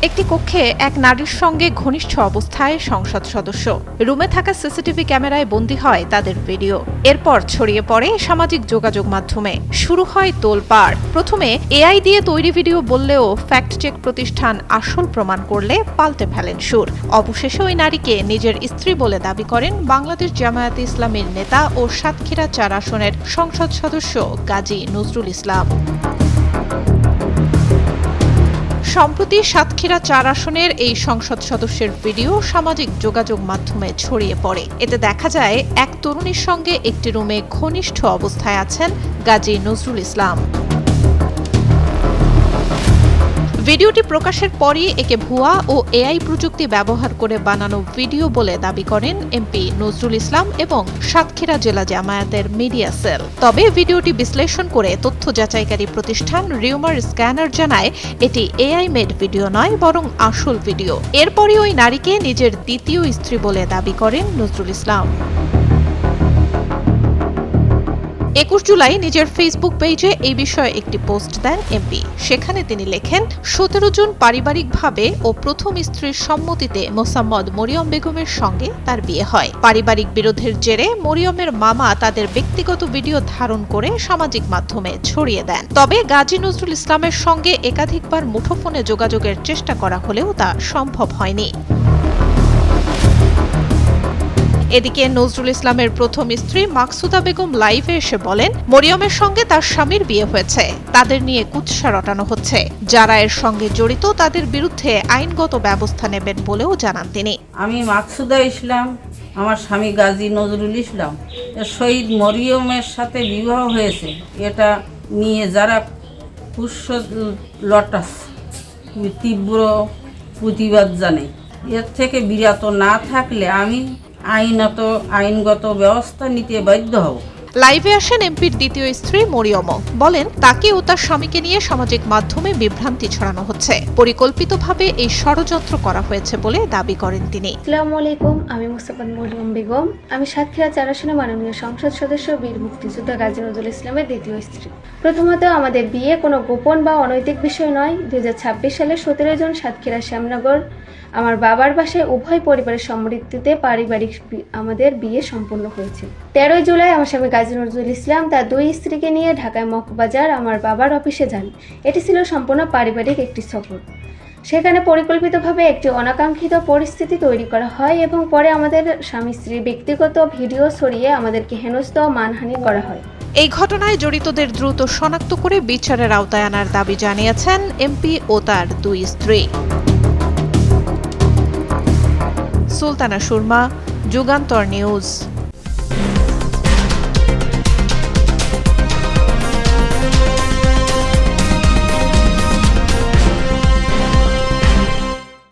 একটি কক্ষে এক নারীর সঙ্গে ঘনিষ্ঠ অবস্থায় সংসদ সদস্য। রুমে থাকা সিসিটিভি ক্যামেরায় বন্দী হয় তাদের ভিডিও। এরপর ছড়িয়ে পড়ে সামাজিক যোগাযোগ মাধ্যমে। শুরু হয় তোলপাড়। প্রথমে এআই দিয়ে তৈরি ভিডিও বললেও ফ্যাক্ট চেক প্রতিষ্ঠান আসল প্রমাণ করলে পাল্টে ফেলেন সুর। অবশেষে ওই নারীকে নিজের স্ত্রী বলে দাবি করেন বাংলাদেশ জামায়াতে ইসলামীর নেতা ও সাতক্ষীরা ৪ আসনের সংসদ সদস্য গাজী নজরুল ইসলাম। সম্প্রতি সাতক্ষীরা ৪ আসনের এই সংসদ সদস্যের ভিডিও সামাজিক যোগাযোগ মাধ্যমে ছড়িয়ে পড়ে। এতে দেখা যায় এক তরুণীর সঙ্গে একটি রুমে ঘনিষ্ঠ অবস্থায় আছেন গাজী নজরুল ইসলাম। ভিডিওটি প্রকাশের পরই একে ভুয়া ও এআই প্রযুক্তি ব্যবহার করে বানানো ভিডিও বলে দাবি করেন এমপি নজরুল ইসলাম এবং সাতক্ষীরা জেলা জামায়াতের মিডিয়া সেল। তবে ভিডিওটি বিশ্লেষণ করে তথ্য যাচাইকারী প্রতিষ্ঠান রিউমার স্ক্যানার জানায় এটি এআই মেড ভিডিও নয়, বরং আসল ভিডিও। এরপরই ওই নারীকে নিজের দ্বিতীয় স্ত্রী বলে দাবি করেন নজরুল ইসলাম। ২১ জুলাই নিজের ফেসবুক পেজে এই বিষয়ে একটি পোস্ট দেন এমপি। সেখানে তিনি লেখেন, ১৭ জুন পারিবারিকভাবে ও প্রথম স্ত্রীর সম্মতিতে মোসাম্মদ মরিয়ম বেগমের সঙ্গে তার বিয়ে হয়। পারিবারিক বিরোধের জেরে মরিয়মের মামা তাদের ব্যক্তিগত ভিডিও ধারণ করে সামাজিক মাধ্যমে ছড়িয়ে দেন। তবে গাজী নজরুল ইসলামের সঙ্গে একাধিকবার মুঠোফোনে যোগাযোগের চেষ্টা করা হলেও তা সম্ভব হয়নি। এদিকে নজরুল ইসলামের প্রথম স্ত্রী মাকসুদা বেগম লাইভে এসে বলেন, মরিয়মের সঙ্গে তার স্বামীর বিয়ে হয়েছে, তাদের নিয়ে কুৎসা রটানো হচ্ছে। যারা এর সঙ্গে জড়িত তাদের বিরুদ্ধে আইনগত ব্যবস্থা নেবেন বলেও জানান তিনি। আমি মাকসুদা ইসলাম, আমার স্বামী গাজী নজরুল ইসলাম, শহীদ মরিয়মের সাথে বিবাহ হয়েছে, এটা নিয়ে যারা কুৎসা লটাচ্ছে তীব্র প্রতিবাদ জানাই। এর থেকে বিরত না থাকলে আমি আইনগত ব্যবস্থা নিতে বাধ্য হব। লাইভে আসেন এমপির দ্বিতীয় স্ত্রী মরিয়মও। বলেন, তাকে ও তার স্বামীকে নিয়ে সামাজিক মাধ্যমে বিভ্রান্তি ছড়ানো হচ্ছে। পরিকল্পিতভাবে এই ষড়যন্ত্র করা হয়েছে বলে দাবি করেন তিনি। আসসালামু আলাইকুম, আমি মোসাম্মদ মরিয়ম বেগম। আমি সাতক্ষীরা ৪ আসনের মাননীয় সংসদ সদস্য বীর মুক্তিযোদ্ধা গাজী নজরুল ইসলামের দ্বিতীয় স্ত্রী। প্রথমত, আমাদের বিয়ে কোনো গোপন বা অনৈতিক বিষয় নয়। ২০২৬ সালের ১৭ জুন সাতক্ষীরা শ্যামনগর আমার বাবার বাসায় উভয় পরিবারের সম্মতিতে পারিবারিক আমাদের বিয়ে সম্পন্ন হয়েছে। ১৩ জুলাই আমার স্বামী গাজী নজরুল ইসলাম তার ২ স্ত্রীকে নিয়ে ঢাকায় মগবাজার আমার বাবার অফিসে যান। এটি ছিল সম্পূর্ণ পারিবারিক একটি সফর। সেখানে পরিকল্পিতভাবে একটি অনাকাঙ্ক্ষিত পরিস্থিতি তৈরি করা হয় এবং পরে আমাদের স্বামী স্ত্রীর ব্যক্তিগত ভিডিও ছড়িয়ে আমাদেরকে হেনস্থ ও মানহানি করা হয়। এই ঘটনায় জড়িতদের দ্রুত শনাক্ত করে বিচারের আওতায় আনার দাবি জানিয়েছেন এমপি ও তার ২ স্ত্রী। সুলতানা সুরমা, যুগান্তর নিউজ।